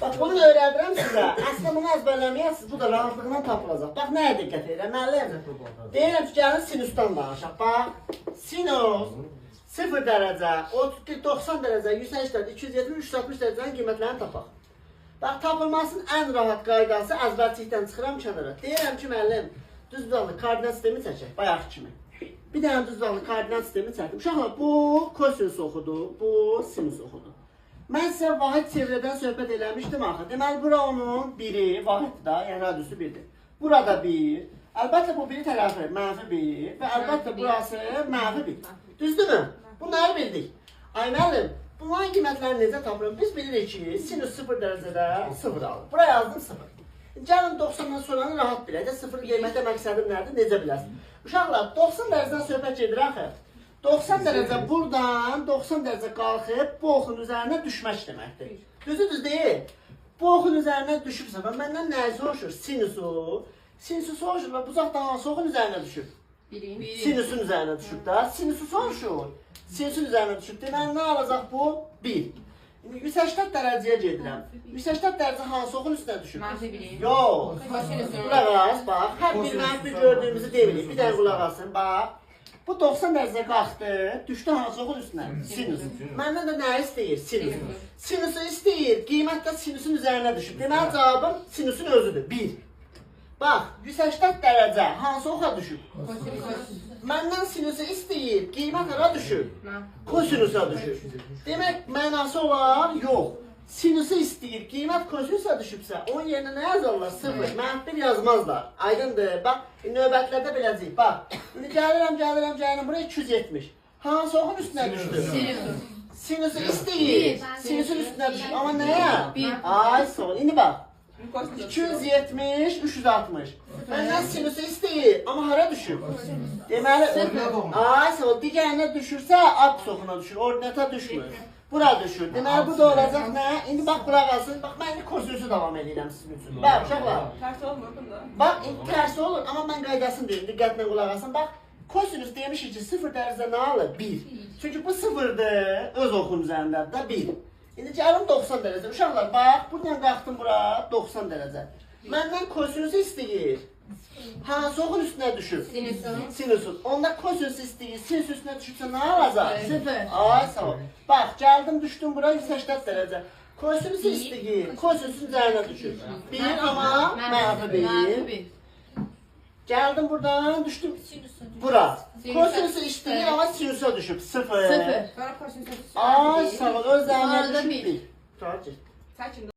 Bax, bunu öyrədirəm sizə. Əslində bunu əzbərləməyəsiniz, bu da rahatlığından tapılacaq. Bax, nəyə diqqət edirəm, müəllim? Deyirəm ki, gəlin sinusdan danışaq. Bax, sinus 0 dərəcə, 90 dərəcə, 180 dərəcə, 270, 360 dərəcənin qiymətlərini tapaq. Bax, tapılmasının ən rahat qaydası əzbərçilikdən çıxıram kənara. Deyirəm ki, müəllim, düz bucaqlı koordinat sistemi çəkək, bayaq kimi. Bir dənə düz bucaqlı koordinat sistemi çəkdim. Uşaqlar, bu kosinus oxudu, bu sinus oxudu. Mən sizə vahid çevrədən söhbət eləmişdim axı. Deməli, bura onun biri, vahiddir da, yəni radiusu birdir. Burada 1, əlbəttə bu biri tərəfi -1 və əlbəttə burası -1. Düzdürmü? Bunları bildik. Ay müəllim, bunların qiymətlərini necə tapırım? Biz bilirik ki, sinus 0 dərəcədə 0 alır. Buraya yazdım 0. Gəlin 90-dan sonranı rahat bilək də, 0 qiymətə məqsədim nədir, necə biləsiniz? Uşaqlar, 90 dərəcədən söhbət gedir axı. 90 dərəcə buradan 90 dərəcə qalxıb bu oxun üzərinə düşmək deməkdir. Düz deyil. Bu oxun üzərinə düşübsə və məndən nəyi soruşur? Sinusu. Sinusu soruşur və bucaqdan hansı oxun üzərinə düşüb? Sinusun üzərinə düşüb da. Sinusu soruşur. Sinusun üzərinə düşüb. Deməli, nə alacaq bu? 1. 180 dərəcəyə gedirəm. 180 dərəcə hansı oxun üstünə düşüb? Yox. Qulaq as, bax. Hər bir mənfi gördüyümüzü deyirik. Bir dənə qulaq asın, bax. Bu 90 dərəcə qalxdı, düşdü hansı oxun üstünə? Sinus. Məndən də nə istəyir? Sinus. Sinusu istəyir, qiymət də sinusun üzərinə düşüb. Deməli, cavabım sinusun özüdür. 1. Bax, 180 dərəcə hansı oxa düşüb? Məndən sinusu istəyir, qiymət hara düşüb? Kosinusa düşüb. Demək, mənası olar? Yox. Sinusu istəyir, qiymət kosinusa düşübsə, onun yerinə nə yazarlar? 0, -1 yazmazlar. Aydındır. Bax, növbətlərdə beləcəyik. Bax, indi gəlirəm, buraya 270. Hansı oxun üstünə düşdü? Sinusu istəyir, sinusun üstünə düşüb. Amma nəyə? Ay, sol. İndi bax, 270, 360. Məndən sinusu istəyir, amma hara düşüb? Deməli, ay, sol. Digərinə düşürsə, apsis oxuna düşür, ordinata düşmür. Bura düşür. Deməli, bu da olacaq nə? İndi bax, qulaq asın. Bax, mən indi kosinusu davam edirəm sizin üçün. Bax, uşaqlar. Tərs olmur bunda. Bax, indi tərsi olur, amma mən qaydasını deyim, diqqətlə qulaq asın. Bax, kosinus demişik ki, 0 dərəcə nə alır? 1. Çünki bu 0'dır, öz oxun üzərindədir də 1. İndi gəlim 90 dərəcə. Uşaqlar, bax, buradan qalxdım bura 90 dərəcə. Məndən kosinusu istəyir. Hansı oxun üstünə düşüb? Sinusun. Onda kosinus istəyir, sinus üstünə düşübsə nə alacaq? 0. Ay, sağ ol. Bax, gəldim, düşdüm bura 180 dərəcə. Kosinusu istəyir, kosinusun üzərinə düşüb. 1, amma -1. Gəldim buradan, düşdüm bura. Kosinusu istəyir, amma sinusa düşüb. 0. Sonra kosinüsə düşür. Ay, sağ ol, öz üzərinə düşüb 1. Çəkin.